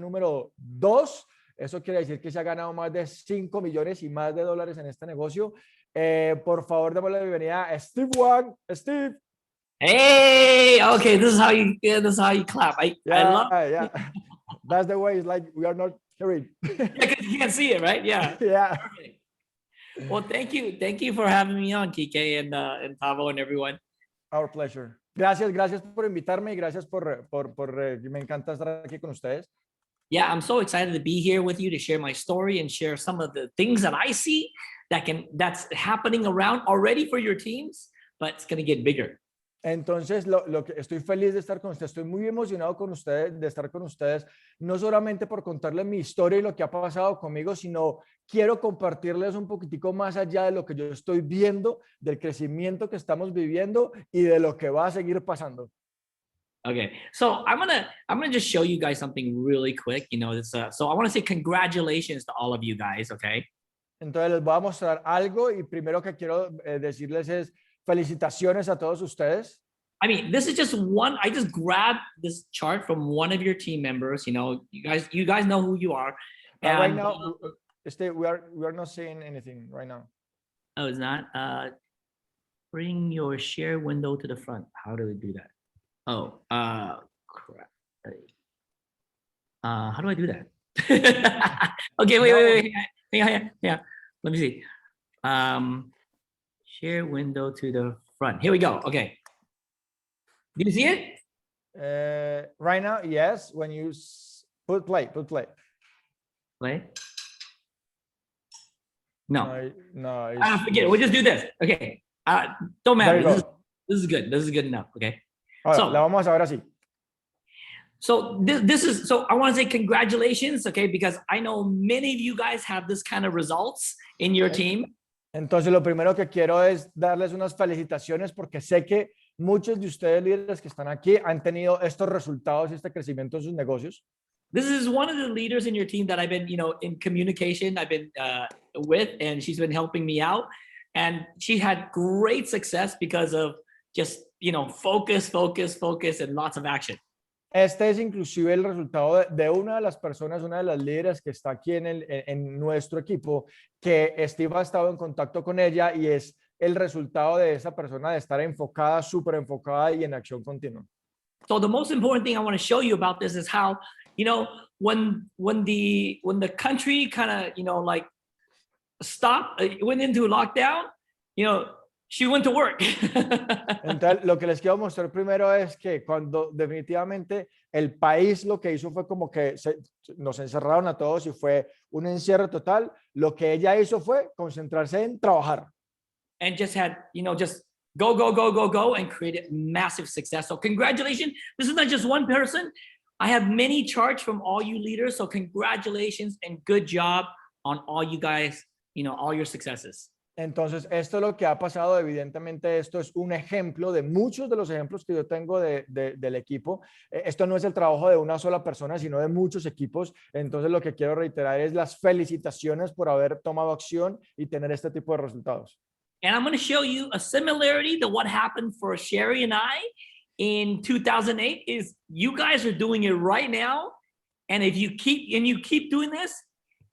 número 2. Eso quiere decir que se ha ganado más de 5 millones y más de dólares en este negocio. Por favor, demos la bienvenida a Steve Huang. Steve. Hey, okay, this is how you clap. I love. Yeah. That's the way. It's like we are not hearing. Yeah, because you can't see it, right? Yeah. Yeah. Perfect. Well, thank you for having me on, Kike and Tavo and everyone. Our pleasure. Gracias por invitarme y gracias me encanta estar aquí con ustedes. Yeah, I'm so excited to be here with you to share my story and share some of the things that I see that's happening around already for your teams, but it's going to get bigger. Entonces, lo que estoy feliz de estar con ustedes, estoy muy emocionado con ustedes, de estar con ustedes, no solamente por contarles mi historia y lo que ha pasado conmigo, sino quiero compartirles un poquitico más allá de lo que yo estoy viendo, del crecimiento que estamos viviendo y de lo que va a seguir pasando. Okay, so I'm gonna just show you guys something really quick. You know, so I want to say congratulations to all of you guys. Okay. Entonces les voy a mostrar algo y primero que quiero decirles es felicitaciones a todos ustedes. I mean, this is just one. I just grabbed this chart from one of your team members. You know, you guys know who you are. And, right now, we are not seeing anything right now. Oh, it's not. Bring your share window to the front. How do we do that? Oh, crap. How do I do that? Okay, wait. Yeah. Let me see. Share window to the front. Here we go. Okay. Do you see it? Right now, yes. When you put play. Play? No. No. Forget it. We'll just do this. Okay. Don't matter. This is good. This is good enough. Okay. Ahora, la vamos a ver así. So so I want to say congratulations, okay, because I know many of you guys have this kind of results in your team. Entonces lo primero que quiero es darles unas felicitaciones porque sé que muchos de ustedes líderes que están aquí han tenido estos resultados y este crecimiento en sus negocios. This is one of the leaders in your team that I've been, in communication, I've been with, and she's been helping me out. And she had great success because of just, focus, and lots of action. Este es inclusive el resultado de una de las personas, una de las líderes que está aquí en nuestro equipo, que Steve ha estado en contacto con ella y es el resultado de esa persona de estar enfocada, súper enfocada y en acción continua. So the most important thing I want to show you about this is how, when the country kind of, stopped, went into lockdown, she went to work. Entonces, lo que les quiero mostrar primero es que cuando definitivamente el país lo que hizo fue como que nos encerraron a todos y fue un encierro total, lo que ella hizo fue concentrarse en trabajar. And just had, just go and created massive success. So congratulations. This is not just one person. I have many charts from all you leaders. So congratulations and good job on all you guys, all your successes. Entonces, esto es lo que ha pasado. Evidentemente, esto es un ejemplo de muchos de los ejemplos que yo tengo del equipo. Esto no es el trabajo de una sola persona, sino de muchos equipos. Entonces, lo que quiero reiterar es las felicitaciones por haber tomado acción y tener este tipo de resultados. And I'm going to show you a similarity to what happened for Sherry and I in 2008 is you guys are doing it right now. And if you keep doing this,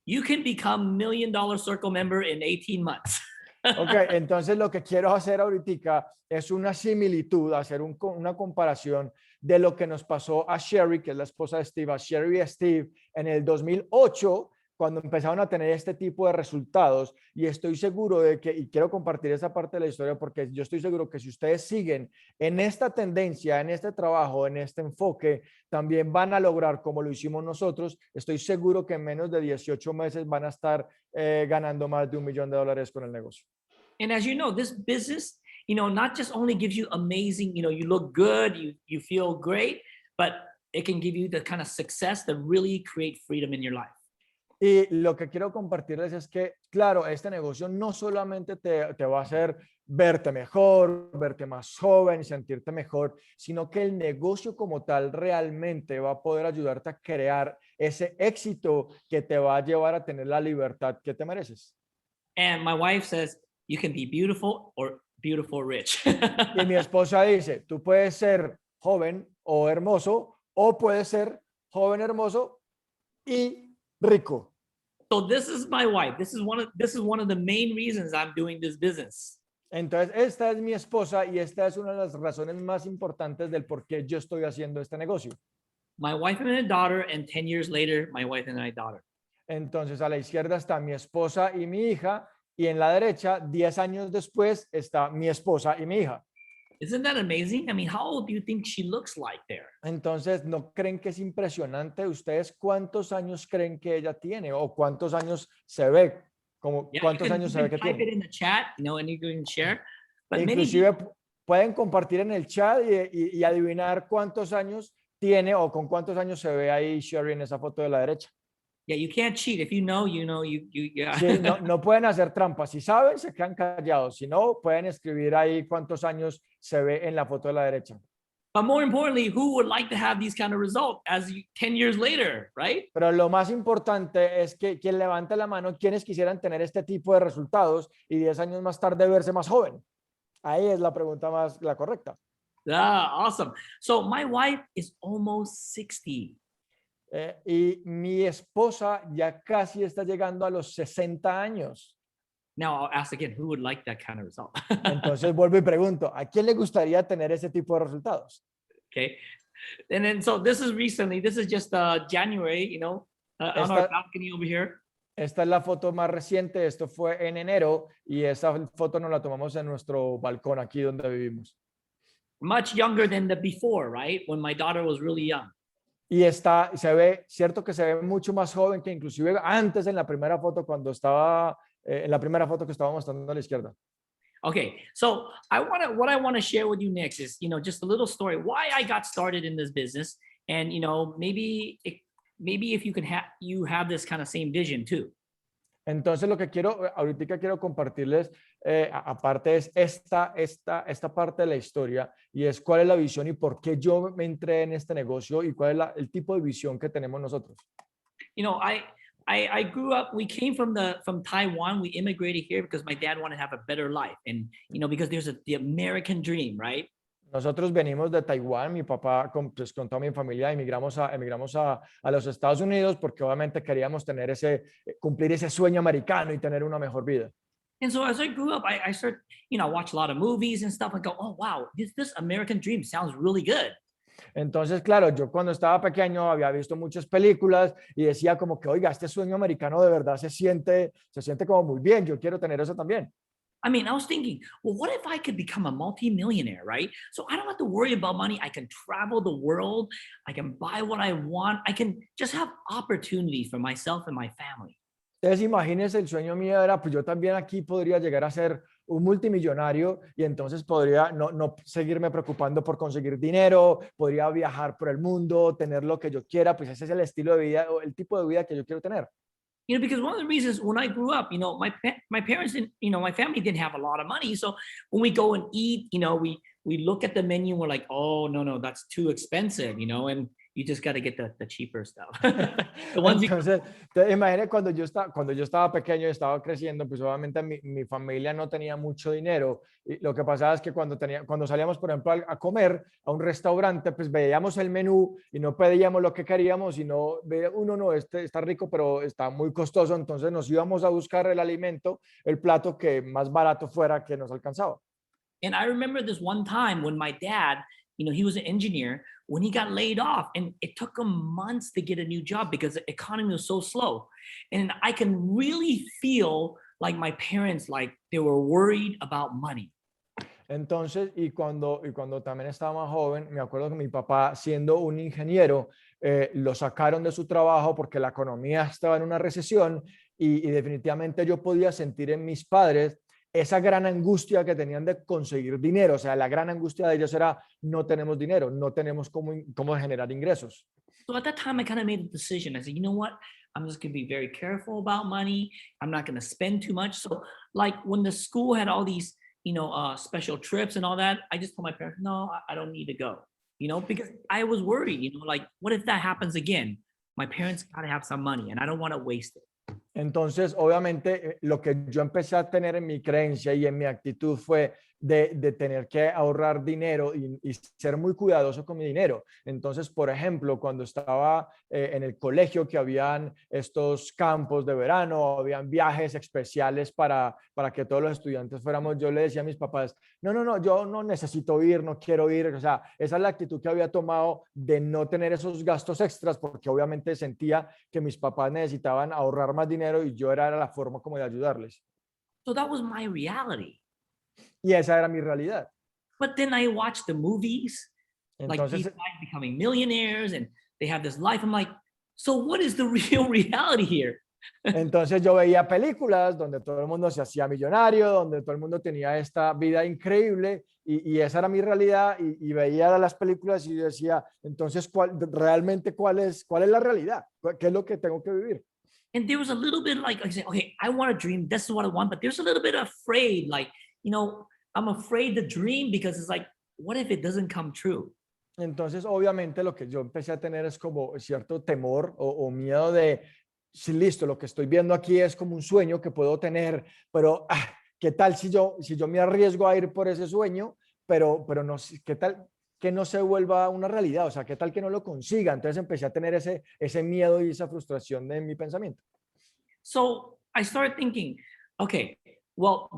you can become $1 Million Circle member in 18 months. Ok, entonces lo que quiero hacer ahorita es una similitud, hacer una comparación de lo que nos pasó a Sherry, que es la esposa de Steve, a Sherry y Steve en el 2008, cuando empezaron a tener este tipo de resultados. Y estoy seguro de que, y quiero compartir esa parte de la historia porque yo estoy seguro que si ustedes siguen en esta tendencia, en este trabajo, en este enfoque, también van a lograr como lo hicimos nosotros. Estoy seguro que en menos de 18 meses van a estar ganando más de $1 millón con el negocio. And as you know, this business, not just only gives you amazing, you look good, you feel great, but it can give you the kind of success that really create freedom in your life. Y lo que quiero compartirles es que, claro, este negocio no solamente te va a hacer verte mejor, verte más joven, sentirte mejor, sino que el negocio como tal realmente va a poder ayudarte a crear ese éxito que te va a llevar a tener la libertad que te mereces. And my wife says, you can be beautiful or beautiful rich. Y mi esposa dice, tú puedes ser joven o hermoso, o puedes ser joven hermoso y rico. So this is my wife. This is one of the main reasons I'm doing this business. Entonces, esta es mi esposa y esta es una de las razones más importantes del por qué yo estoy haciendo este negocio. My wife and my daughter, and 10 years later, my wife and my daughter. Entonces, a la izquierda está mi esposa y mi hija, y en la derecha, 10 años después, está mi esposa y mi hija. Isn't that amazing? I mean, how old do you think she looks like there? Entonces, ¿no creen que es impresionante? ¿Ustedes cuántos años creen que ella tiene o cuántos años se ve? Como, Yeah, ¿cuántos años se ve que type tiene? it in the chat, and you can share. But Inclusive pueden compartir en el chat y adivinar cuántos años tiene o con cuántos años se ve ahí Sherry en esa foto de la derecha. yeah, you can't cheat. If you know, yeah. Sí, no pueden hacer trampas. Si saben, se quedan callados. Si no, pueden escribir ahí cuántos años se ve en la foto de la derecha. But more importantly, who would like to have these kind of results 10 years later, right? Pero lo más importante es que quien levante la mano, quienes quisieran tener este tipo de resultados y 10 años más tarde verse más joven. Ahí es la pregunta la correcta. Yeah, awesome. So my wife is almost 60. Y mi esposa ya casi está llegando a los 60 años. Now I'll ask again, who would like that kind of result? Entonces vuelvo y pregunto, ¿a quién le gustaría tener ese tipo de resultados? Okay. And then, so this is just January, on our balcony over here. Esta es la foto más reciente, esto fue en enero y esa foto nos la tomamos en nuestro balcón aquí donde vivimos. Much younger than the before, right? When my daughter was really young. Y cierto que se ve mucho más joven que inclusive antes en la primera foto cuando estaba, en la primera foto que estaba mostrando a la izquierda. Okay, so what I want to share with you next is, just a little story why I got started in this business, and maybe if you can have this kind of same vision too. Entonces lo que ahorita quiero compartirles, aparte es esta parte de la historia y es cuál es la visión y por qué yo me entré en este negocio y cuál es el tipo de visión que tenemos nosotros. I grew up, we came from Taiwan, we immigrated here because my dad wanted to have a better life. And, because there's the American dream, right? Nosotros venimos de Taiwán, mi papá con toda mi familia emigramos a los Estados Unidos porque obviamente queríamos cumplir ese sueño americano y tener una mejor vida. And so as I grew up, I started, watch a lot of movies and stuff and go, oh, wow, this American dream sounds really good. Entonces, claro, yo cuando estaba pequeño había visto muchas películas y decía como que, oiga, este sueño americano de verdad se siente como muy bien, yo quiero tener eso también. I mean, I was thinking, well, what if I could become a multimillionaire, right? So I don't have to worry about money. I can travel the world. I can buy what I want. I can just have opportunity for myself and my family. Entonces, imagínense, el sueño mío era, pues yo también aquí podría llegar a ser un multimillonario y entonces podría no seguirme preocupando por conseguir dinero, podría viajar por el mundo, tener lo que yo quiera, pues ese es el estilo de vida o el tipo de vida que yo quiero tener. Because one of the reasons when I grew up, my parents didn't, my family didn't have a lot of money. So when we go and eat, we look at the menu and we're like, oh, no, that's too expensive, and you just got to get the cheaper stuff. Entonces, imagínate cuando yo estaba pequeño y estaba creciendo, pues obviamente mi familia no tenía mucho dinero. Y lo que pasaba es que cuando salíamos, por ejemplo, a comer a un restaurante, pues veíamos el menú y no pedíamos lo que queríamos, sino está rico, pero está muy costoso. Entonces nos íbamos a buscar el alimento, el plato que más barato fuera que nos alcanzaba. And I remember this one time when my dad, he was an engineer, when he got laid off, and it took him months to get a new job because the economy was so slow. And I can really feel like my parents, like they were worried about money. Entonces, y cuando también estaba más joven, me acuerdo que mi papá, siendo un ingeniero, lo sacaron de su trabajo porque la economía estaba en una recesión y definitivamente yo podía sentir en mis padres esa gran angustia que tenían de conseguir dinero. O sea, la gran angustia de ellos era no tenemos dinero, no tenemos cómo generar ingresos. So at that time, I kind of made a decision. I said, you know what? I'm just going to be very careful about money. I'm not going to spend too much. So like when the school had all these, special trips and all that, I just told my parents, no, I don't need to go, because I was worried, like, what if that happens again? My parents got to have some money and I don't want to waste it. Entonces, obviamente, lo que yo empecé a tener en mi creencia y en mi actitud fue, de tener que ahorrar dinero y ser muy cuidadoso con mi dinero. Entonces, por ejemplo, cuando estaba en el colegio, que habían estos campos de verano, habían viajes especiales para que todos los estudiantes fuéramos, yo le decía a mis papás, no, yo no necesito ir, no quiero ir. O sea, esa es la actitud que había tomado de no tener esos gastos extras, porque obviamente sentía que mis papás necesitaban ahorrar más dinero y yo era la forma como de ayudarles. So that was my reality. Y esa era mi realidad. But then I watched the movies, like these Entonces, guys becoming millionaires and they have this life. I'm like, so what is the real reality here? entonces yo veía películas donde todo el mundo se hacía millonario, donde todo el mundo tenía esta vida increíble y esa era mi realidad y veía las películas y decía, entonces, realmente cuál es la realidad? ¿Qué es lo que tengo que vivir? And there was a little bit like I said, okay, I want to dream. This is what I want. But there's a little bit afraid, like, I'm afraid to dream because it's like, what if it doesn't come true? Entonces, obviamente, lo que yo empecé a tener es como cierto temor o miedo de, sí, listo, lo que estoy viendo aquí es como un sueño que puedo tener, pero ¿qué tal si yo me arriesgo a ir por ese sueño, pero no, qué tal que no se vuelva una realidad? O sea, ¿qué tal que no lo consiga? Entonces empecé a tener ese miedo y esa frustración en mi pensamiento. So I started thinking, okay, well,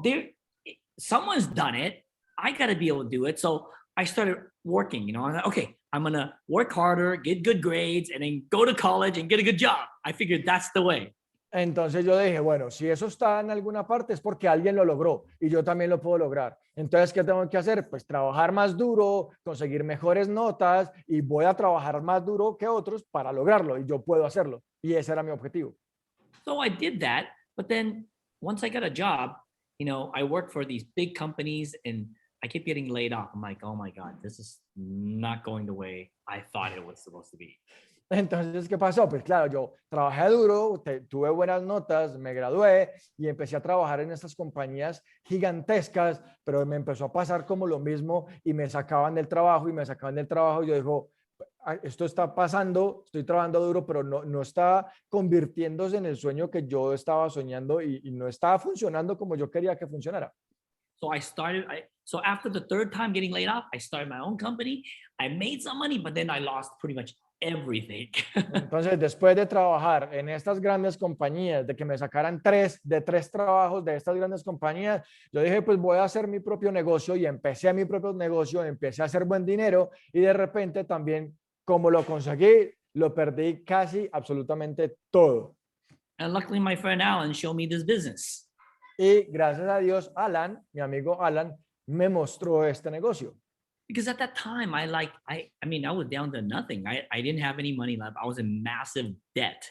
someone's done it. I got to be able to do it. So I started working, I'm like, okay, I'm going to work harder, get good grades, and then go to college and get a good job. I figured that's the way. Entonces yo dije, bueno, si eso está en alguna parte es porque alguien lo logró y yo también lo puedo lograr. Entonces, ¿qué tengo que hacer? Pues trabajar más duro, conseguir mejores notas y voy a trabajar más duro que otros para lograrlo y yo puedo hacerlo. Y ese era mi objetivo. So I did that. But then once I got a job, I worked for these big companies and I kept getting laid off. I'm like, oh my God, this is not going the way I thought it was supposed to be. Entonces, ¿qué pasó? Pues claro, yo trabajé duro, tuve buenas notas, me gradué y empecé a trabajar en estas compañías gigantescas, pero me empezó a pasar como lo mismo y me sacaban del trabajo y me sacaban del trabajo. Y yo digo, esto está pasando, estoy trabajando duro, pero no está convirtiéndose en el sueño que yo estaba soñando y no estaba funcionando como yo quería que funcionara. So after the third time getting laid off, I started my own company. I made some money, but then I lost pretty much everything. Entonces, después de trabajar en estas grandes compañías, de que me sacaran de tres trabajos de estas grandes compañías, yo dije, pues voy a hacer mi propio negocio y empecé mi propio negocio, empecé a hacer buen dinero y de repente también, como lo conseguí, lo perdí casi absolutamente todo. And luckily my friend Alan showed me this business. Y gracias a Dios, Alan, mi amigo Alan, me mostró este negocio. Because at that time, I was down to nothing. I didn't have any money left. I was in massive debt.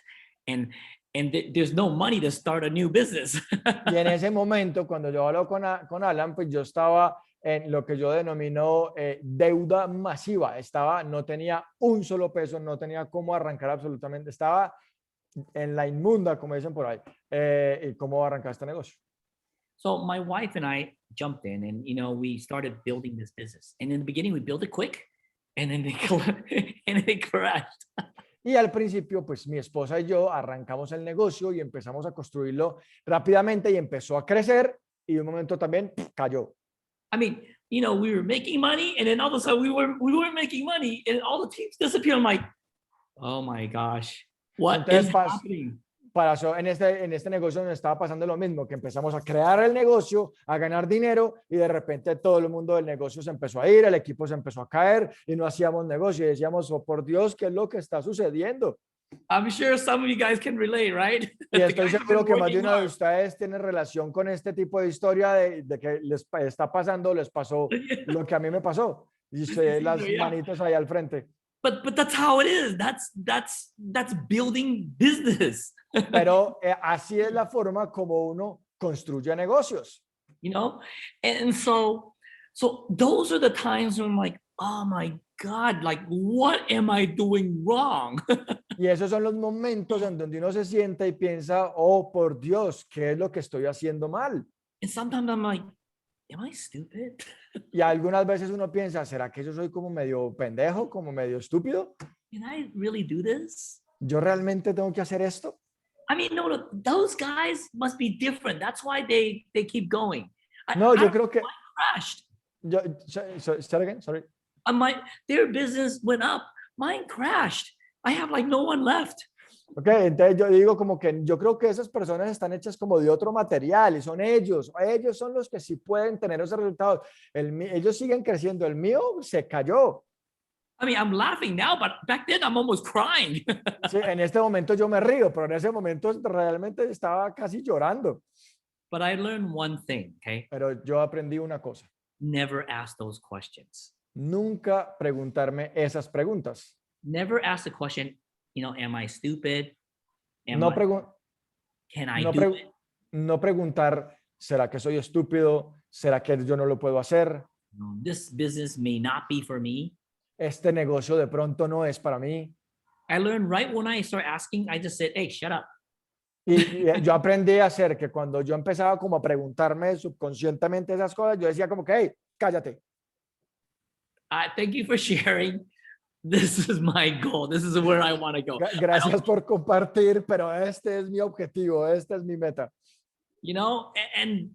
And there's no money to start a new business. Y en ese momento, cuando yo hablo con Alan, pues yo estaba en lo que yo denomino deuda masiva. No tenía un solo peso, no tenía cómo arrancar absolutamente. Estaba en la inmunda, como dicen por ahí, y cómo arrancar este negocio. So my wife and I jumped in and, we started building this business. And in the beginning, we built it quick and then it crashed. Y al principio, pues mi esposa y yo arrancamos el negocio y empezamos a construirlo rápidamente y empezó a crecer y de un momento también cayó. I mean, we were making money and then all of a sudden we weren't making money and all the teams disappeared. I'm like, oh my gosh, what is happening? En este negocio nos estaba pasando lo mismo, que empezamos a crear el negocio, a ganar dinero y de repente todo el mundo del negocio se empezó a ir, el equipo se empezó a caer y no hacíamos negocio y decíamos, oh por Dios, ¿qué es lo que está sucediendo? I'm sure some of you guys can relate, right? Y estoy seguro que más de uno de ustedes tiene relación con este tipo de historia de que les está pasando, les pasó lo que a mí me pasó. Y se las manitos ahí al frente. But that's how it is. That's building business. Pero así es la forma como uno construye negocios. And so those are the times when I'm like, oh my God, like what am I doing wrong? Y esos son los momentos en donde uno se sienta y piensa, oh por Dios, ¿qué es lo que estoy haciendo mal? And sometimes I'm like, am I stupid? Y algunas veces uno piensa, ¿será que yo soy como medio pendejo, como medio estúpido? Can I really do this? ¿Yo realmente tengo que hacer esto? I mean, no, those guys must be different. That's why they keep going. No, yo creo que crashed. Say again, sorry. Their business went up. Mine crashed. I have like no one left. Ok, entonces yo digo como que yo creo que esas personas están hechas como de otro material y son ellos son los que sí pueden tener esos resultados. Ellos siguen creciendo, el mío se cayó. I mean, I'm laughing now, but back then I'm almost crying. Sí, en este momento yo me río, pero en ese momento realmente estaba casi llorando. But I learned one thing, okay? Pero yo aprendí una cosa. Never ask those questions. Nunca preguntarme esas preguntas. Never ask the question, am I stupid? Can I no, do it? no preguntar, ¿será que soy estúpido? ¿Será que yo no lo puedo hacer? This business may not be for me. Este negocio de pronto no es para mí. I learned right when I started asking, I just said, hey, shut up. Y yo aprendí a hacer que cuando yo empezaba como a preguntarme subconscientemente esas cosas, yo decía como que, hey, cállate. Thank you for sharing. This is my goal. This is where I want to go. Gracias por compartir, pero este es mi objetivo, esta es mi meta. And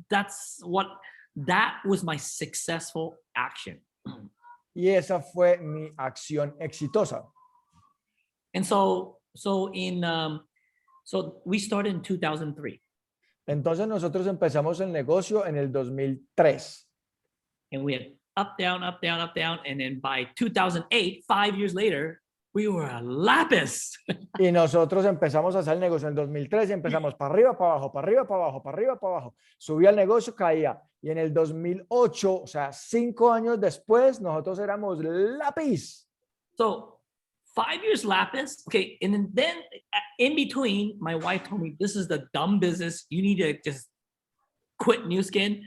that was my successful action. Y esa fue mi acción exitosa. And so we started in 2003. Entonces nosotros empezamos el negocio en el 2003. And we had up, down, up, down, up, down. And then by 2008, 5 years later, we were a lapis. Y nosotros empezamos a hacer el negocio en el 2003 y empezamos para arriba, para abajo, para arriba, para abajo, para arriba, para abajo. Subía el negocio, caía. Y en el 2008, o sea, 5 años después, nosotros éramos lápiz. So 5 years lapis. Okay. And then in between, my wife told me, this is the dumb business. You need to just quit Nu Skin.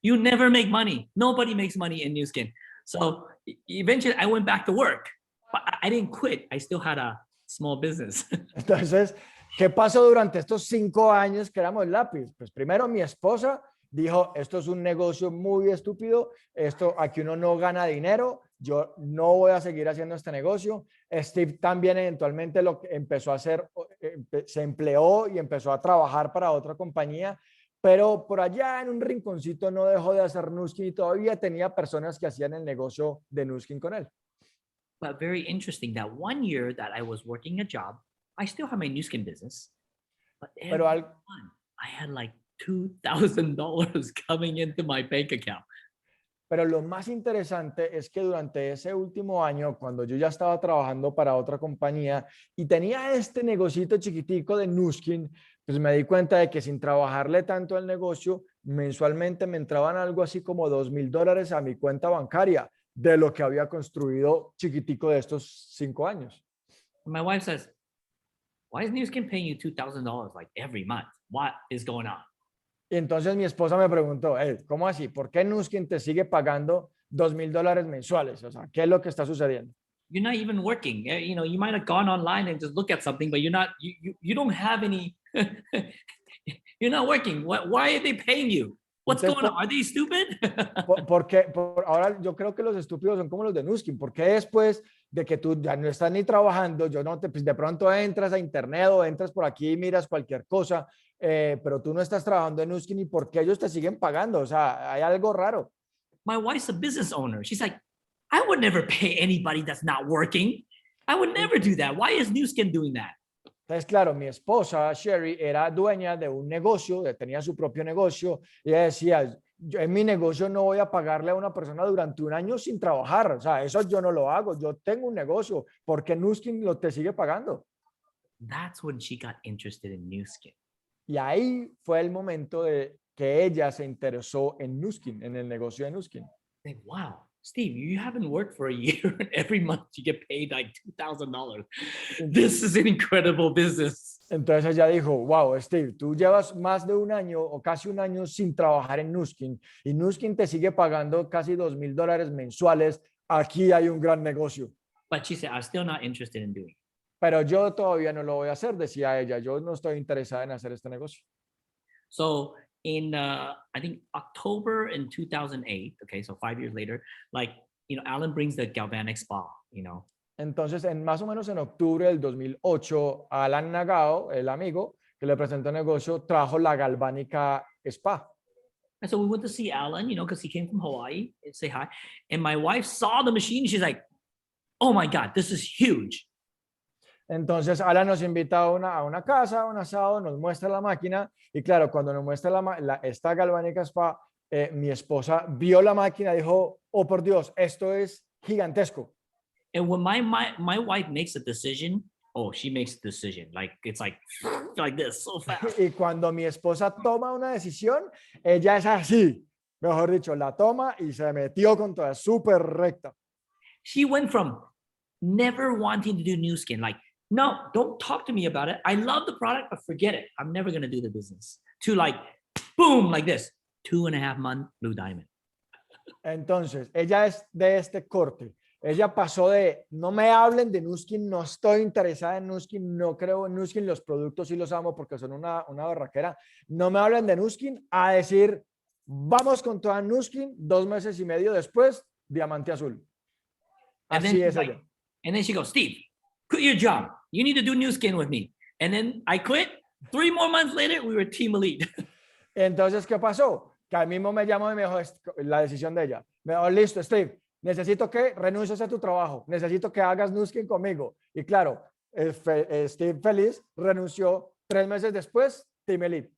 You never make money. Nobody makes money in Nu Skin. So eventually I went back to work, but I didn't quit. I still had a small business. Entonces, ¿qué pasó durante estos 5 años que éramos lápiz? Pues primero mi esposa dijo, esto es un negocio muy estúpido, aquí uno no gana dinero, yo no voy a seguir haciendo este negocio. Steve también eventualmente lo que empezó a hacer, se empleó y empezó a trabajar para otra compañía, pero por allá en un rinconcito no dejó de hacer Nu Skin y todavía tenía personas que hacían el negocio de Nu Skin con él. But very interesting that 1 year that I was working a job, I still have my Nu Skin business, but every month I had like $2,000 coming into my bank account. Pero lo más interesante es que durante ese último año, cuando yo ya estaba trabajando para otra compañía y tenía este negocito chiquitico de Nu Skin, pues me di cuenta de que sin trabajarle tanto al negocio, mensualmente me entraban algo así como $2,000 a mi cuenta bancaria de lo que había construido chiquitico de estos 5 años. My wife says, why is Nu Skin paying you $2,000 like every month? What is going on? Y entonces mi esposa me preguntó, ¿cómo así? ¿Por qué Nu Skin te sigue pagando $2,000 mensuales? O sea, ¿qué es lo que está sucediendo? You're not even working. You might have gone online and just look at something, but you don't have any, you're not working. Why are they paying you? What's going on? Are they stupid? Porque ahora yo creo que los estúpidos son como los de Nu Skin. ¿Por qué después de que tú ya no estás ni trabajando, pues de pronto entras a internet o entras por aquí y miras cualquier cosa, pero tú no estás trabajando en Nu Skin, y por qué ellos te siguen pagando? O sea, hay algo raro. My wife's a business owner. She's like, I would never pay anybody that's not working. I would never do that. Why is Nu Skin doing that? Entonces, claro, mi esposa, Sherry, era dueña de un negocio, tenía su propio negocio, y ella decía, yo en mi negocio no voy a pagarle a una persona durante 1 año sin trabajar. O sea, eso yo no lo hago. Yo tengo un negocio. ¿Por qué Nu Skin te sigue pagando? That's when she got interested in Nu Skin. Y ahí fue el momento de que ella se interesó en Nu Skin, en el negocio de Nu Skin. Like, wow, Steve, you haven't worked for a year. Every month you get paid like $2,000. This is an incredible business. Entonces ella dijo, wow, Steve, tú llevas más de 1 año o casi 1 año sin trabajar en Nu Skin y Nu Skin te sigue pagando casi $2,000 mensuales. Aquí hay un gran negocio. But she said, I'm still not interested in doing it. Pero yo todavía no lo voy a hacer, decía ella. Yo no estoy interesada en hacer este negocio. So in, I think October in 2008, okay, so 5 years later, like, Alan brings the galvanic spa, Entonces, más o menos en octubre del 2008, Alan Nagao, el amigo que le presentó el negocio, trajo la galvánica spa. And so we went to see Alan, because he came from Hawaii, and say hi. And my wife saw the machine. She's like, oh my God, this is huge. Entonces, Alan nos invita a una casa, a un asado, nos muestra la máquina y claro, cuando nos muestra esta galvánica spa, mi esposa vio la máquina y dijo, oh por Dios, esto es gigantesco. And when my wife makes a decision, oh, she makes a decision. Like, it's like this, so fast. Y cuando mi esposa toma una decisión, ella es así, mejor dicho, la toma y se metió con toda, súper recta. She went from never wanting to do new skin, like, no, don't talk to me about it. I love the product, but forget it. I'm never going to do the business. To like, boom, like this, 2.5-month Blue Diamond. Entonces, ella es de este corte. Ella pasó de, no me hablen de Nuskin, no estoy interesada en Nuskin, no creo en Nuskin, los productos sí los amo porque son una barraquera. No me hablen de Nuskin, a decir, vamos con toda Nuskin, 2 meses y medio después, diamante azul. Así es ella. And then she goes, Steve, quit your job. You need to do new skin with me. And then I quit. 3 more months later, we were Team Elite. Entonces, ¿qué pasó? Que al mismo me llamó y me dijo la decisión de ella. Me dijo, listo, Steve, necesito que renuncies a tu trabajo. Necesito que hagas Nuskin conmigo. Y claro, Steve feliz renunció. 3 meses después, Team Elite.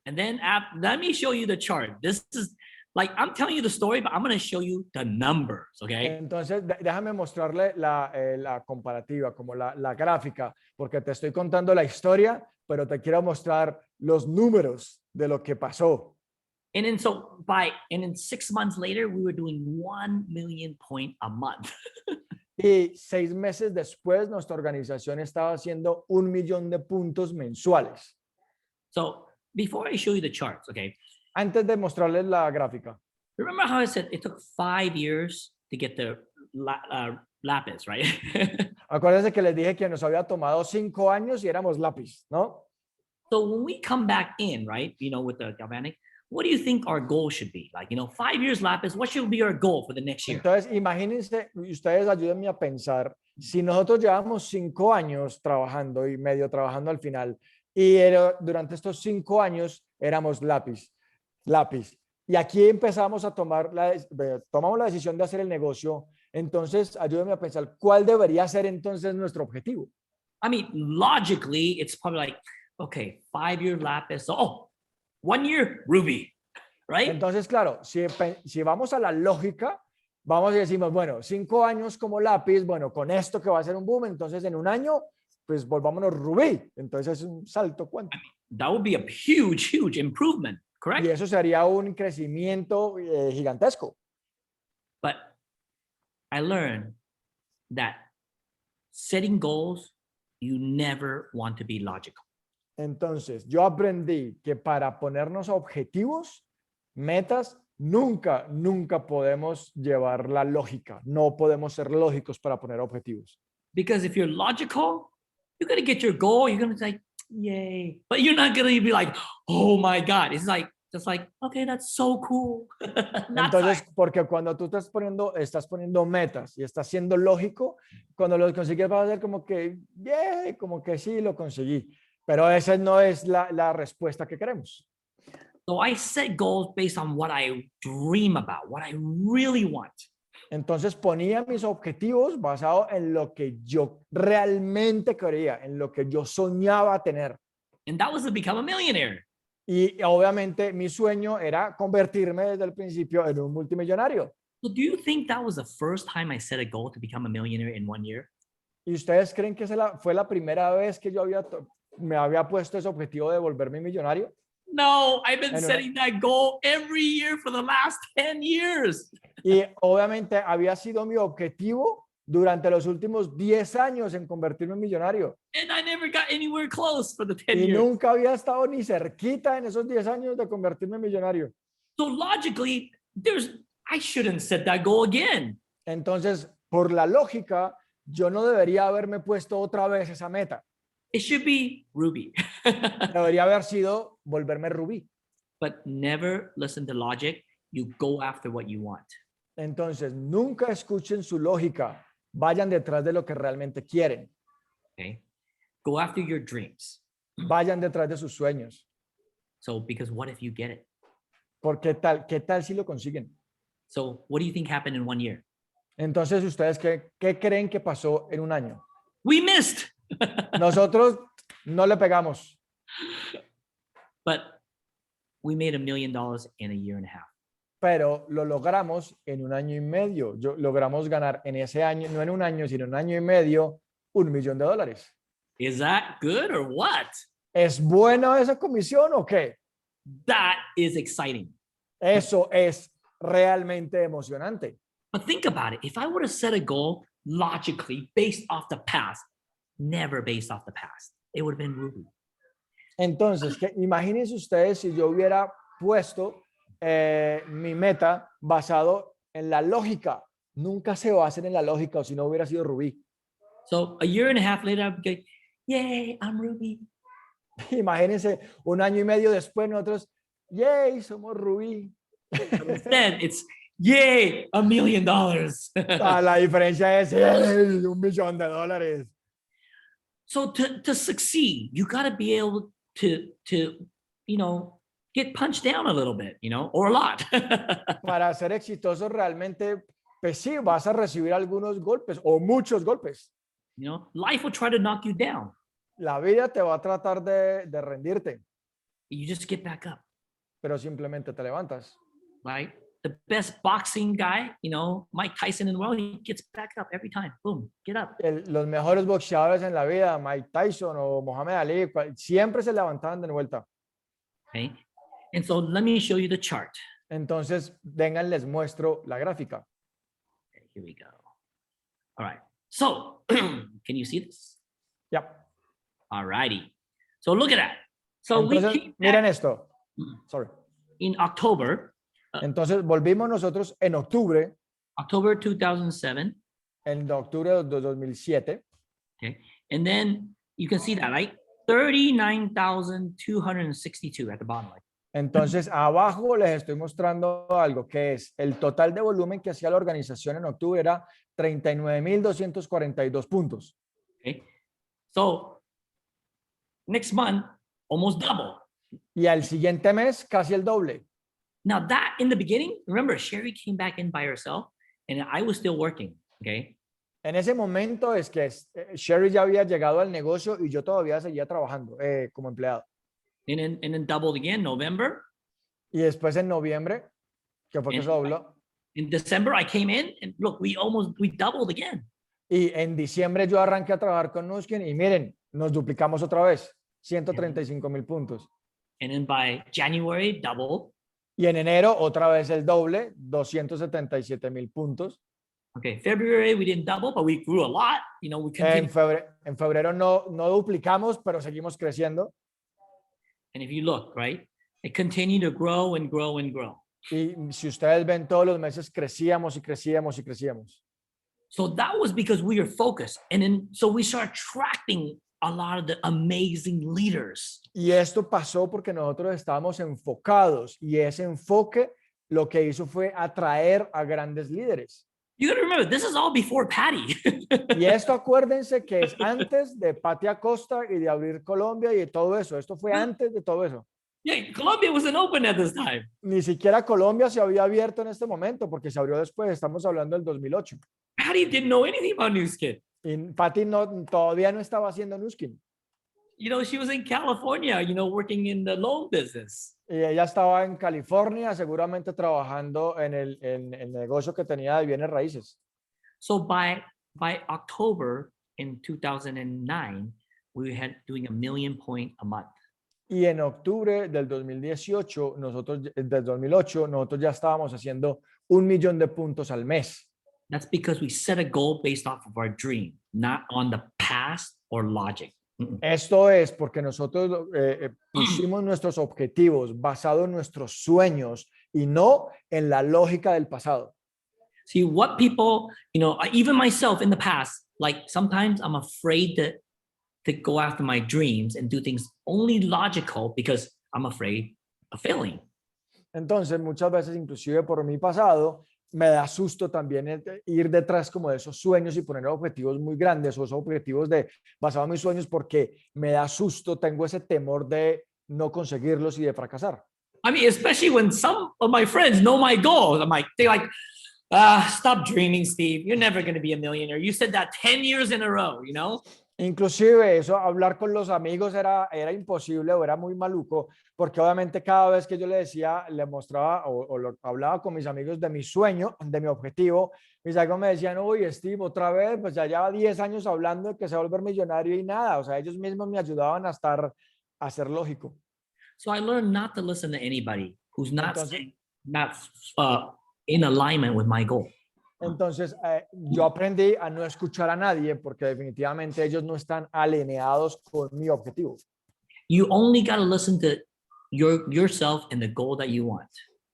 And then let me show you the chart. This is like, I'm telling you the story, but I'm going to show you the numbers, okay? Entonces, déjame mostrarle la comparativa, como la gráfica, porque te estoy contando la historia, pero te quiero mostrar los números de lo que pasó. And then 6 months later, we were doing 1 million point a month. Y 6 meses después, nuestra organización estaba haciendo 1 millón de puntos mensuales. So before I show you the charts, okay? Antes de mostrarles la gráfica. Remember how I said it took 5 years to get the lapis, right? Acuérdense que les dije que nos había tomado 5 años y éramos lápiz, ¿no? So when we come back in, right, with the galvanic, what do you think our goal should be? Like, 5 years lapis, what should be our goal for the next year? Entonces, imagínense, ustedes ayúdenme a pensar, si nosotros llevamos 5 años trabajando y medio trabajando al final, y durante estos 5 años éramos lápiz. Y aquí empezamos a tomamos la decisión de hacer el negocio. Entonces, ayúdenme a pensar, ¿cuál debería ser entonces nuestro objetivo? I mean, logically, it's probably like, okay, 5 year lapis. So, 1 year ruby, right? Entonces, claro, si vamos a la lógica, vamos y decimos, bueno, 5 años como lápiz, bueno, con esto que va a ser un boom, entonces en 1 año, pues volvámonos rubí. Entonces es un salto cuántico. That would be a huge, huge improvement, correct? Y eso sería un crecimiento gigantesco. But I learned that setting goals, you never want to be logical. Entonces, yo aprendí que para ponernos objetivos, metas, nunca podemos llevar la lógica. No podemos ser lógicos para poner objetivos. Because if you're logical, you're going to get your goal. You're going to say, yay. But you're not going to be like, oh my God. It's like, just like, okay, that's so cool. Entonces, porque cuando tú estás poniendo metas y estás siendo lógico, cuando lo consigues vas a ser como que, yay, como que sí, lo conseguí. Pero esa no es la respuesta que queremos. So I set goals based on what I dream about, what I really want. Entonces ponía mis objetivos basados en lo que yo realmente quería, en lo que yo soñaba tener. And that was to become a millionaire. Y obviamente mi sueño era convertirme desde el principio en un multimillonario. So do you think that was the first time I set a goal to become a millionaire in 1 year? ¿Y ustedes creen que fue la primera vez que yo me había puesto ese objetivo de volverme millonario? No, I've been setting that goal every year for the last 10 years. Y obviamente había sido mi objetivo durante los últimos 10 años en convertirme en millonario. And I never got anywhere close for the 10 Y years. nunca había estado ni cerquita en esos 10 años de convertirme en millonario. So logically, I shouldn't set that goal again. Entonces, por la lógica, yo no debería haberme puesto otra vez esa meta. It should be Ruby. Debería haber sido volverme rubí. But never listen to logic. You go after what you want. Entonces, nunca escuchen su lógica. Vayan detrás de lo que realmente quieren. Okay? Go after your dreams. Vayan detrás de sus sueños. So, because what if you get it? ¿Por qué tal si lo consiguen? So what do you think happened in 1 year? Entonces, ¿ustedes qué creen que pasó en un año? We missed. Nosotros no le pegamos, But we made $1 million in a year and a half. pero lo logramos en un año y medio. Logramos ganar en ese año, no en un año, sino en un año y medio, $1.000.000. Is that good or what? ¿Es buena esa comisión o qué? That is exciting. Eso es realmente emocionante. But think about it. If I were to set a goal logically based off the past, never based off the past, it would have been Ruby. Entonces, imagínense ustedes si yo hubiera puesto mi meta basado en la lógica. Nunca se basen en la lógica o si no hubiera sido Rubí. So a year and a half later, I'd be like, yay, I'm Ruby. Imagínense un año y medio después nosotros, yay, somos Rubí. Instead, it's yay, $1 million. La diferencia es ¡yay! $1.000.000. So to succeed, you got to be able to get punched down a little bit, or a lot. Para ser exitoso realmente, pues sí, vas a recibir algunos golpes o muchos golpes. Life will try to knock you down. La vida te va a tratar de rendirte, You just get back up, pero simplemente te levantas. right? The best boxing guy, Mike Tyson in the world, he gets back up every time. Boom, get up. Los mejores boxeadores en la vida, Mike Tyson o Muhammad Ali, siempre se levantaban de vuelta. Okay? And so let me show you the chart. Entonces, vengan, les muestro la gráfica. Okay, here we go. All right. So, can you see this? Ya. All righty. So look at that. So Entonces, miren esto. Sorry. In October. Entonces, volvimos nosotros en octubre. October 2007. En octubre de 2007. Okay. And then you can see that, right? 39,262 at the bottom. Right? Entonces, abajo les estoy mostrando algo que es el total de volumen que hacía la organización en octubre era 39,242 puntos. Okay. So, next month, almost double. Y al siguiente mes, casi el doble. Now that in the beginning, remember, Sherry came back in by herself and I was still working, okay? En ese momento es que Sherry ya había llegado al negocio y yo todavía seguía trabajando como empleado. And then doubled again, November. Y después en noviembre, que fue que se dobló. In December, I came in and look, we doubled again. Y en diciembre yo arranqué a trabajar con Nuskin y miren, nos duplicamos otra vez, 135,000 puntos. And then by January, doubled. Y en enero otra vez el doble, 277,000 puntos. Okay, February we didn't double, but we grew a lot. We continued. En febrero no duplicamos, pero seguimos creciendo. And if you look, right, it continued to grow and grow and grow. Y si ustedes ven, todos los meses crecíamos y crecíamos y crecíamos. So that was because we were focused. And then, so we started attracting a lot of the amazing leaders. Y esto pasó porque nosotros estábamos enfocados y ese enfoque lo que hizo fue atraer a grandes líderes. You got to remember, this is all before Patty. Y esto acuérdense que es antes de Patty Acosta y de abrir Colombia y de todo eso. Esto fue antes de todo eso. Yeah, Colombia wasn't open at this time. Ni siquiera Colombia se había abierto en este momento porque se abrió después. Estamos hablando del 2008. Patty didn't know anything about Newskin. Y Patty todavía no estaba haciendo Nuskin. She was in California, working in the loan business. Y ella estaba en California, seguramente trabajando en el negocio que tenía de bienes raíces. So by October in 2009, we had doing $1 million a month. Y en octubre del 2008, nosotros ya estábamos haciendo 1,000,000 de puntos al mes. That's because we set a goal based off of our dream, not on the past or logic. Esto es porque nosotros pusimos nuestros objetivos basados en nuestros sueños y no en la lógica del pasado. See, what people, even myself in the past, like sometimes I'm afraid to go after my dreams and do things only logical because I'm afraid of failing. Entonces, muchas veces, inclusive por mi pasado, me da susto también ir detrás como de esos sueños y poner objetivos muy grandes o esos objetivos basados en mis sueños porque me da susto, tengo ese temor de no conseguirlos y de fracasar. I mean, especially when some of my friends know my goals. They're like, stop dreaming, Steve. You're never going to be a millionaire. You said that 10 years in a row, you know? Inclusive eso, hablar con los amigos era imposible o era muy maluco, porque obviamente cada vez que yo le decía, le mostraba hablaba con mis amigos de mi sueño, de mi objetivo, mis amigos me decían, uy, Steve, otra vez, pues ya lleva 10 años hablando de que se va a volver millonario y nada, o sea, ellos mismos me ayudaban a ser lógico. So I learned not to listen to anybody who's not Entonces, not in alignment with my goal. Entonces, yo aprendí a no escuchar a nadie porque definitivamente ellos no están alineados con mi objetivo. You only got to listen to yourself and the goal that you want.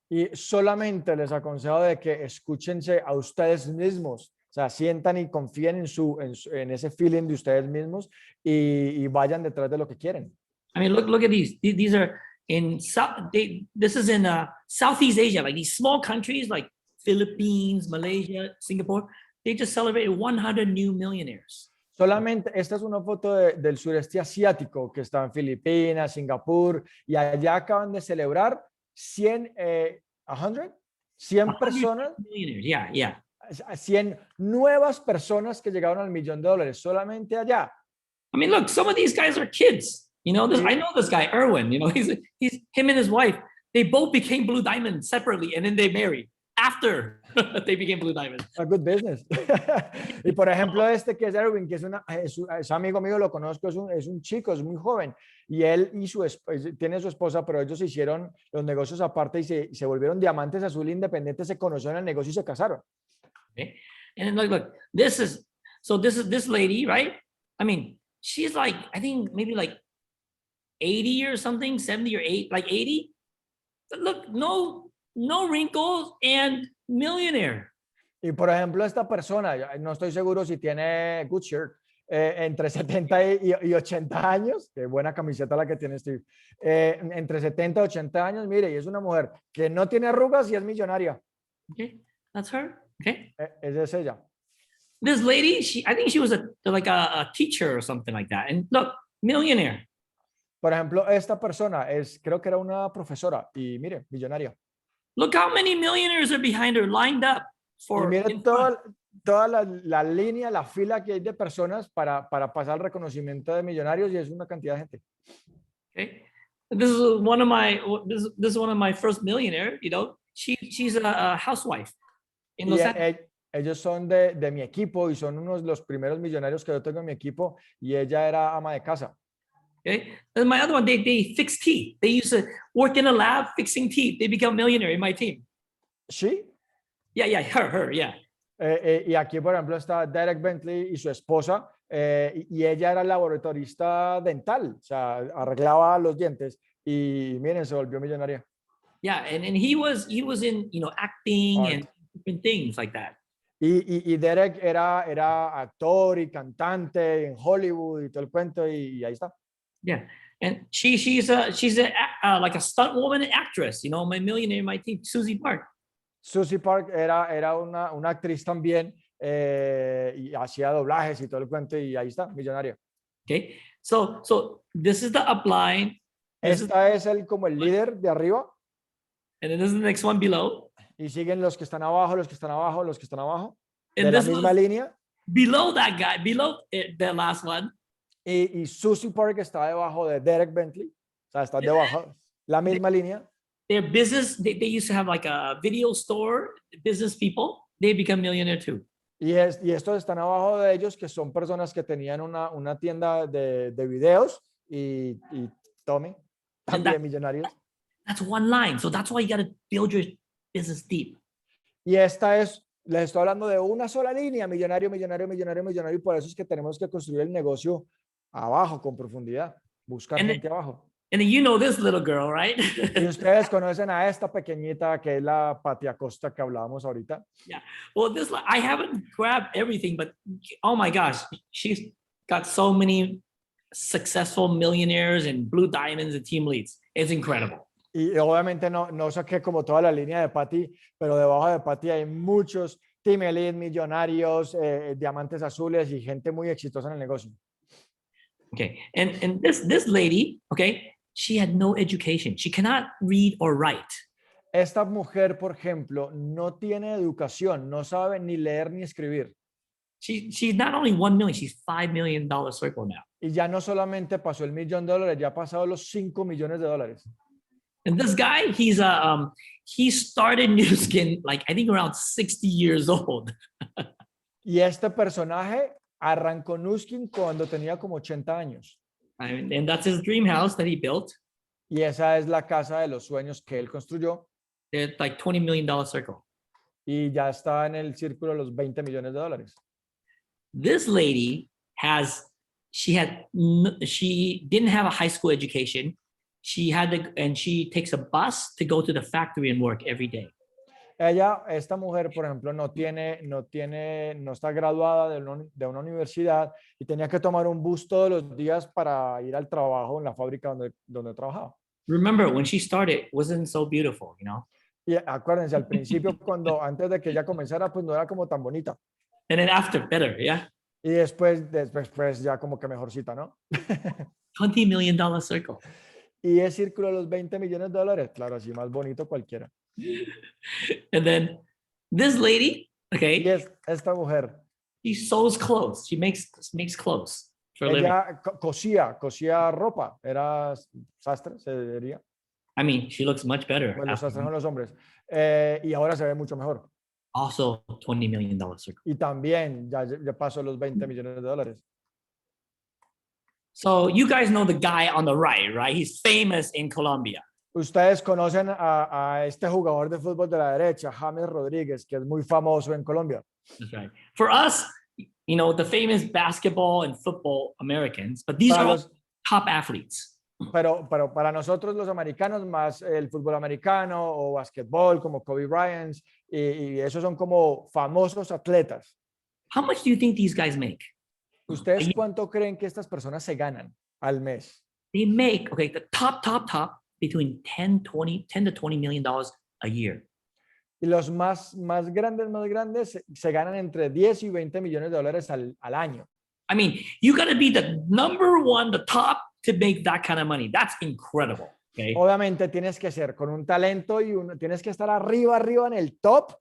Y solamente les aconsejo de que escúchense a ustedes mismos, o sea, sientan y confíen en ese feeling de ustedes mismos y vayan detrás de lo que quieren. I mean, look at these. These are in this is in Southeast Asia, like these small countries like Philippines, Malaysia, Singapore. They just celebrated 100 new millionaires. Solamente, esta es una foto del sureste asiático que está en Filipinas, Singapur, y allá acaban de celebrar 100 personas. Yeah, yeah. 100 nuevas personas que llegaron al $1,000,000 solamente allá. I mean, look, some of these guys are kids. You know, I know this guy, Erwin, you know, he's him and his wife, they both became Blue Diamond separately and then they married after they became Blue Diamond. A good business. Y por ejemplo, este que es Erwin, que es amigo mío, lo conozco, es un chico, es muy joven. Y él tiene su esposa, pero ellos hicieron los negocios aparte y se volvieron diamantes azul independientes, se conocieron en el negocio y se casaron. Okay. And then look, this is this lady, right? I mean, she's like, I think maybe like 80 or something, 70 or 80. But look, no wrinkles and millionaire. Y por ejemplo, esta persona, no estoy seguro si tiene good shirt, entre 70 y 80 años, qué buena camiseta la que tiene Steve, entre 70 y 80 años, mire, y es una mujer que no tiene arrugas y es millonaria. Okay, that's her. Okay. Esa es ella. This lady, I think she was a teacher or something like that. And look, millionaire. Por ejemplo, esta persona creo que era una profesora y mire, millonaria. Look how many millionaires are behind her lined up for. Y mire toda la línea, la fila que hay de personas para pasar el reconocimiento de millonarios y es una cantidad de gente. Okay. This is one of my first millionaire, you know. She's a housewife in Los Angeles. Ellos son de mi equipo y son unos de los primeros millonarios que yo tengo en mi equipo y ella era ama de casa. Okay. And my other one, they fix teeth. They used to work in a lab fixing teeth. They become millionaire in my team. ¿Sí? Yeah, her, yeah. Y aquí, por ejemplo, está Derek Bentley y su esposa, y ella era laboratorista dental, o sea, arreglaba los dientes y miren, se volvió millonaria. Yeah, and he was in, you know, acting and different things like that. Y Derek era actor y cantante en Hollywood y todo el cuento y ahí está. Yeah, and she's like a stunt woman and actress, you know, my millionaire in my team, Susie Park. Susie Park era una actriz también y hacía doblajes y todo el cuento y ahí está, millonaria. Okay, so this is the upline. Esta es como el líder de arriba. And then this is the next one below. Y siguen los que están abajo, los que están abajo, los que están abajo. And de la misma línea. Below that guy, below the last one. Y Susie Park está debajo de Derek Bentley. O sea, está debajo, la misma línea. Their business, they used to have like a video store, business people. They become millionaire too. Y estos están abajo de ellos, que son personas que tenían una tienda de videos y Tommy, también millonarios. That's one line. So that's why you got to build your business deep. Y les estoy hablando de una sola línea, millonario, millonario, millonario, millonario, y por eso es que tenemos que construir el negocio abajo, con profundidad, buscar gente abajo. And you know this little girl, right? Y ustedes conocen a esta pequeñita que es la Pati Acosta que hablábamos ahorita. Yeah. Well, I haven't grabbed everything, but oh my gosh, she's got so many successful millionaires and blue diamonds and team leads. It's incredible. Y obviamente no saqué como toda la línea de Pati, pero debajo de Pati hay muchos Team Elite, millonarios, diamantes azules y gente muy exitosa en el negocio. Okay, and this lady, okay, she had no education. She cannot read or write. Esta mujer, por ejemplo, no tiene educación, no sabe ni leer ni escribir. She's not only 1 million, she's $5 million circle now. Y ya no solamente pasó el $1.000.000, ya ha pasado los $5 millones. And this guy, he started Nu Skin like I think around 60 years old. Y este personaje arrancó Nu Skin cuando tenía como 80 años. And that's his dream house that he built. Y esa es la casa de los sueños que él construyó. It's like $20 million circle. Y ya está en el círculo de los $20 millones. This lady she didn't have a high school education. And she takes a bus to go to the factory and work every day. Esta mujer, por ejemplo, no está graduada de una universidad y tenía que tomar un bus todos los días para ir al trabajo en la fábrica donde trabajaba. Remember, when she started, it wasn't so beautiful, you know? Y acuérdense, al principio, antes de que ella comenzara, pues no era como tan bonita. And then after, better, yeah? Y después pues ya como que mejorcita, ¿no? $20 million circle. Y el círculo de los $20 millones, claro, así más bonito cualquiera. And then this lady, okay. Y esta mujer. She sews clothes. She makes clothes for a living. Ella cosía ropa. Era sastre, se diría. I mean, she looks much better. Pues los sastres son los hombres. Y ahora se ve mucho mejor. Also $20 million circle. Y también ya pasó los $20 millones. So you guys know the guy on the right? He's famous in Colombia. Ustedes conocen a este jugador de fútbol de la derecha, James Rodríguez, que es muy famoso en Colombia. That's right. For us, you know, the famous basketball and football Americans, but these are all top athletes. Pero para nosotros los americanos, más el fútbol americano o basquetbol, como Kobe Bryant, y esos son como famosos atletas. How much do you think these guys make? ¿Ustedes cuánto creen que estas personas se ganan al mes? They make, okay, the top, between 10 to $20 million a year. Y los más grandes se ganan entre 10 y $20 millones al año. I mean, you got to be the number one, the top to make that kind of money. That's incredible. Okay? Obviamente tienes que ser con un talento y tienes que estar arriba en el top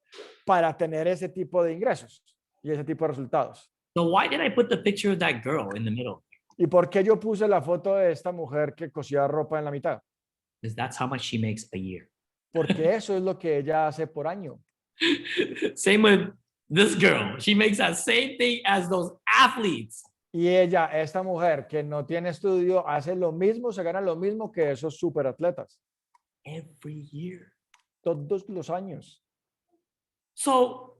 para tener ese tipo de ingresos y ese tipo de resultados. So why did I put the picture of that girl in the middle? ¿Y por qué yo puse la foto de esta mujer que cosía ropa en la mitad? Because that's how much she makes a year. Porque eso es lo que ella hace por año. Same with this girl. She makes that same thing as those athletes. Y esta mujer que no tiene estudio, hace lo mismo, se gana lo mismo que esos superatletas. Every year. Todos los años. So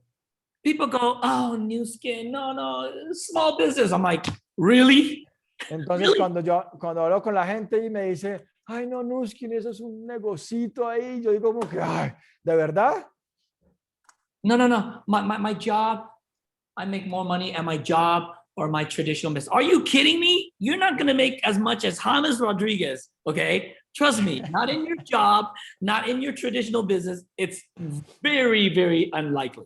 people go, oh, Nu Skin, no, small business. I'm like, really? Entonces, really? Cuando hablo con la gente y me dice, ay, no, Nu Skin, eso es un negocito ahí, yo digo como que, ay, ¿de verdad? No. My job, I make more money at my job or my traditional business. Are you kidding me? You're not going to make as much as James Rodriguez, okay? Trust me, not in your job, not in your traditional business. It's very, very unlikely.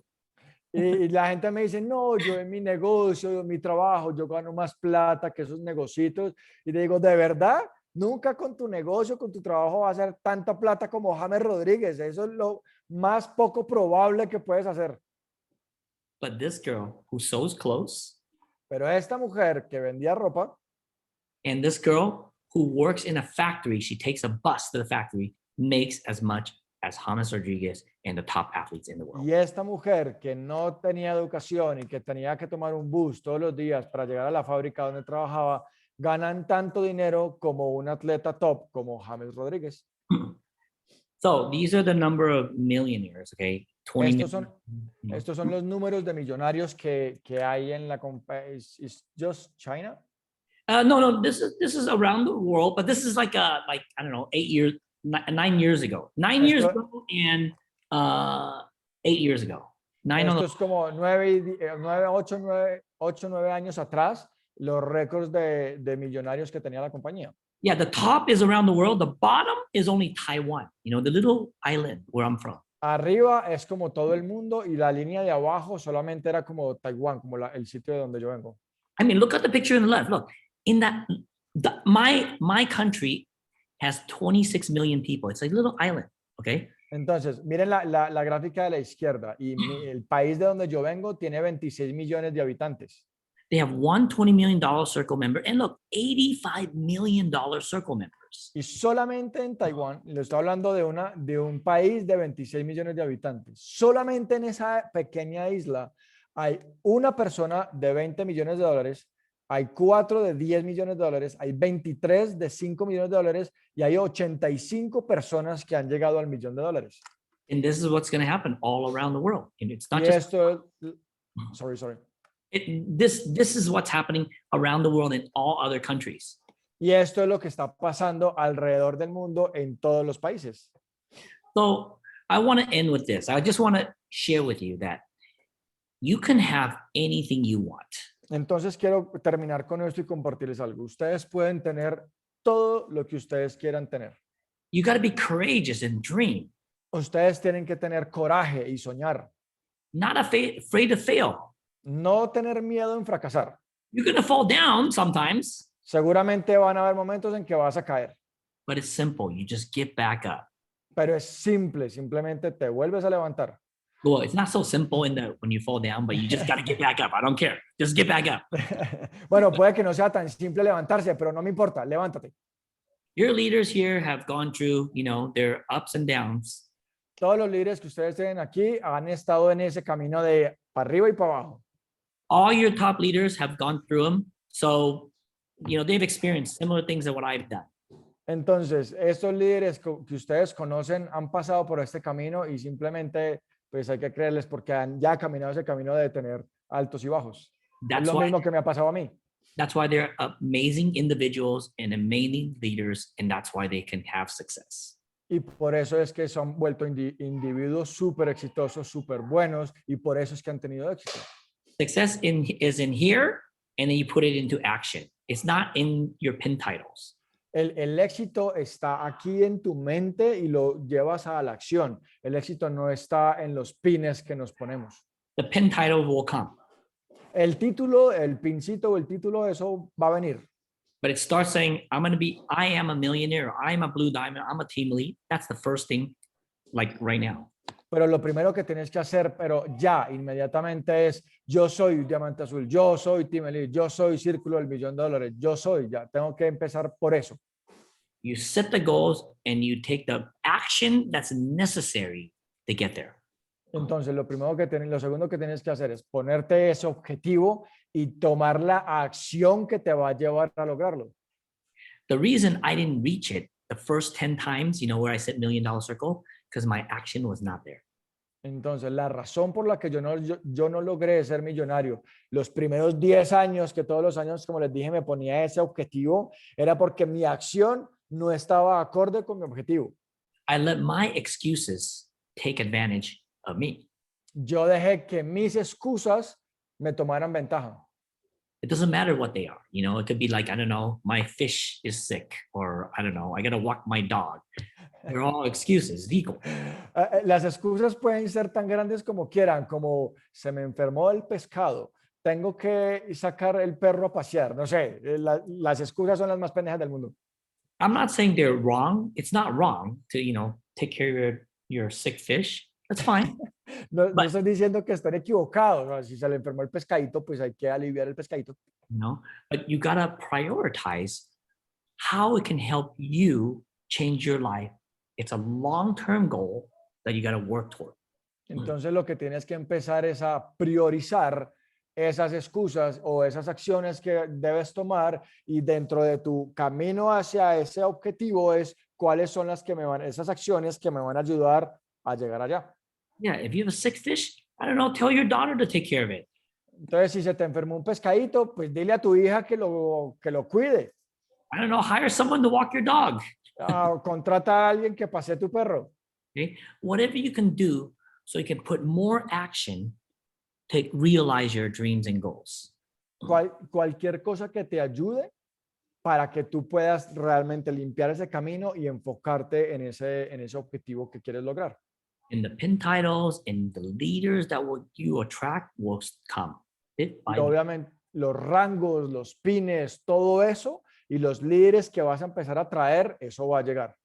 Y la gente me dice, no, yo en mi negocio, en mi trabajo, yo gano más plata que esos negocitos. Y le digo, ¿de verdad? Nunca con tu negocio, con tu trabajo va a hacer tanta plata como James Rodríguez. Eso es lo más poco probable que puedes hacer. But this girl who sews clothes. Pero esta mujer que vendía ropa. And this girl who works in a factory, she takes a bus to the factory, makes as much as James Rodriguez and the top athletes in the world. Y esta mujer que no tenía educación y que tenía que tomar un bus todos los días para llegar a la fábrica donde trabajaba, ganan tanto dinero como un atleta top como James Rodríguez. So these are the number of millionaires, okay? Estos son los números de millonarios que hay en la is just China? No, this is around the world, but this is like I don't know, 9 years ago. 9 years ago and 8 years ago. Esto es como 8, 9 años atrás, los récords de millonarios que tenía la compañía. Yeah, the top is around the world. The bottom is only Taiwan, you know, the little island where I'm from. Arriba es como todo el mundo y la línea de abajo solamente era como Taiwán, como el sitio de donde yo vengo. I mean, look at the picture on the left. Look, in my country has 26 million people. It's like a little island, okay? Entonces, miren la gráfica de la izquierda y el país de donde yo vengo tiene 26 millones de habitantes. They have one $20 million circle member and look, $85 million circle members. Y solamente en Taiwán, le estoy hablando de un país de 26 millones de habitantes, solamente en esa pequeña isla hay una persona de 20 millones de dólares, hay 4 de 10 millones de dólares, hay 23 de 5 millones de dólares y hay 85 personas que han llegado al millón de dólares. And this is what's going to happen all around the world. And it's not Y just esto, sorry. this is what's happening around the world in all other countries. Y esto es lo que está pasando alrededor del mundo en todos los países. So I want to end with this. I just want to share with you that you can have anything you want. Entonces quiero terminar con esto y compartirles algo. Ustedes pueden tener todo lo que ustedes quieran tener. You got to be courageous and dream. Ustedes tienen que tener coraje y soñar. Not afraid to fail. No tener miedo en fracasar. You're going to fall down sometimes. Seguramente van a haber momentos en que vas a caer. But it's simple. You just get back up. Pero es simple, simplemente te vuelves a levantar. Well, it's not so simple in that when you fall down, but you just got to get back up. I don't care. Just get back up. Bueno, puede que no sea tan simple levantarse, pero no me importa, levántate. Your leaders here have gone through, their ups and downs. Todos los líderes que ustedes tienen aquí han estado en ese camino de para arriba y para abajo. All your top leaders have gone through them. So, they've experienced similar things than what I've done. Entonces, estos líderes que ustedes conocen han pasado por este camino y simplemente pues hay que creerles porque han ya caminado ese camino de tener altos y bajos. Es lo mismo que me ha pasado a mí. That's why they're amazing individuals and amazing leaders, and that's why they can have success. Y por eso es que se han vuelto individuos súper exitosos, súper buenos, y por eso es que han tenido éxito. Success is in here, and then you put it into action. It's not in your pin titles. El éxito está aquí en tu mente y lo llevas a la acción. El éxito no está en los pines que nos ponemos. The pin title will come. El título, el pincito o el título, eso va a venir. But it starts saying, I am a millionaire, or I'm a blue diamond, I'm a team lead. That's the first thing, like right now. Pero lo primero que tienes que hacer, pero ya, inmediatamente es, yo soy diamante azul, yo soy Team Elite, yo soy Círculo del millón de dólares, yo soy, ya, tengo que empezar por eso. You set the goals and you take the action that's necessary to get there. Entonces, lo segundo que tienes que hacer es ponerte ese objetivo y tomar la acción que te va a llevar a lograrlo. The reason I didn't reach it the first 10 times, where I said $1 million circle, because my action was not there. Entonces, la razón por la que yo no logré ser millonario los primeros 10 años, que todos los años, como les dije, me ponía ese objetivo, era porque mi acción no estaba acorde con mi objetivo. I let my excuses take advantage of me. Yo dejé que mis excusas me tomaran ventaja. It doesn't matter what they are. It could be like, I don't know, my fish is sick, or I don't know, I got to walk my dog. They're all excuses, digo. Las excusas pueden ser tan grandes como quieran, como se me enfermó el pescado, tengo que sacar el perro a pasear, no sé, las excusas son las más pendejas del mundo. I'm not saying they're wrong. It's not wrong to, take care of your sick fish. That's fine. No estoy diciendo que estén equivocados, ¿no? Si se le enfermó el pescadito, pues hay que aliviar el pescadito. But you gotta prioritize how it can help you change your life. It's a long-term goal that you gotta work toward. Entonces lo que tienes que empezar es a priorizar esas excusas o esas acciones que debes tomar y dentro de tu camino hacia ese objetivo es cuáles son esas acciones que me van a ayudar a llegar allá. Yeah, if you have a sick fish, I don't know, tell your daughter to take care of it. Entonces, si se te enfermó un pescadito, pues dile a tu hija que lo cuide. I don't know, hire someone to walk your dog. Contrata a alguien que pasee tu perro. Okay? Whatever you can do so you can put more action to realize your dreams and goals. Cualquier cosa que te ayude para que tú puedas realmente limpiar ese camino y enfocarte en ese objetivo que quieres lograr. And the pin titles and the leaders that you attract will come. Y obviamente los rangos, los pines, todo eso, y los líderes que vas a empezar a traer, eso va a llegar.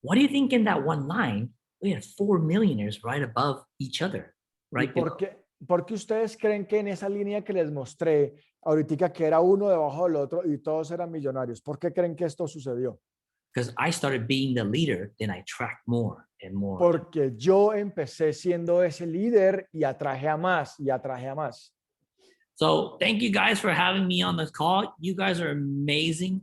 What do you think in that one line, we had 4 millionaires right above each other, ¿Y right below? por qué ustedes creen que en esa línea que les mostré ahorita que era uno debajo del otro y todos eran millonarios? ¿Por qué creen que esto sucedió? Because I started being the leader, then I tracked more and more. Porque yo empecé siendo ese líder y atraje a más y atraje a más. So thank you guys for having me on this call. You guys are amazing.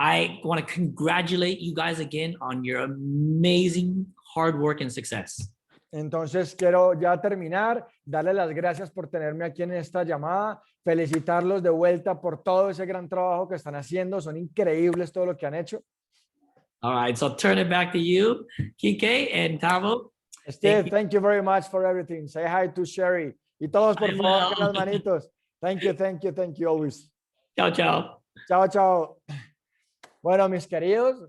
I want to congratulate you guys again on your amazing hard work and success. Entonces quiero ya terminar, darle las gracias por tenerme aquí en esta llamada, felicitarlos de vuelta por todo ese gran trabajo que están haciendo, son increíbles todo lo que han hecho. All right, so turn it back to you, Kike and Tavo. Steve, thank you very much for everything. Say hi to Sherry. Y todos, por favor, con las manitos. Thank you always. Ciao, ciao. Chao, chao. Bueno, mis queridos,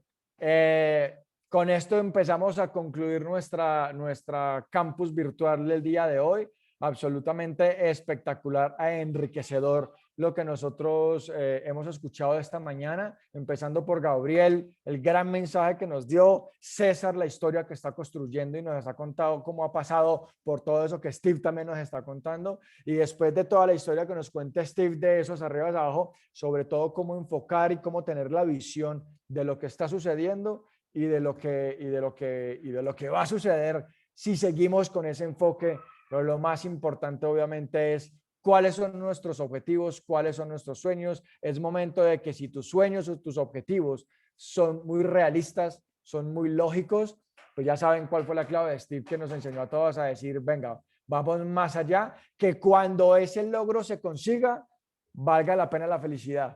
con esto empezamos a concluir nuestra campus virtual del día de hoy. Absolutamente espectacular e enriquecedor lo que nosotros hemos escuchado esta mañana, empezando por Gabriel, el gran mensaje que nos dio, César, la historia que está construyendo y nos ha contado cómo ha pasado por todo eso que Steve también nos está contando, y después de toda la historia que nos cuente Steve de esos arriba y abajo, sobre todo cómo enfocar y cómo tener la visión de lo que está sucediendo y de lo que va a suceder si seguimos con ese enfoque. Pero lo más importante obviamente es cuáles son nuestros objetivos, cuáles son nuestros sueños. Es momento de que si tus sueños o tus objetivos son muy realistas, son muy lógicos, pues ya saben cuál fue la clave de Steve que nos enseñó a todos a decir, venga, vamos más allá, que cuando ese logro se consiga, valga la pena la felicidad.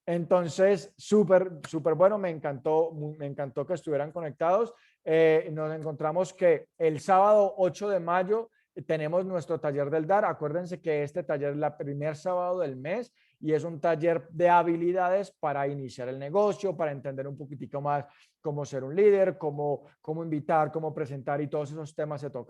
Entonces, súper bueno, me encantó que estuvieran conectados. Nos encontramos que el sábado 8 de mayo tenemos nuestro taller del dar. Acuérdense que este taller es el primer sábado del mes y es un taller de habilidades para iniciar el negocio, para entender un poquitico más cómo ser un líder, cómo invitar, cómo presentar, y todos esos temas se tocan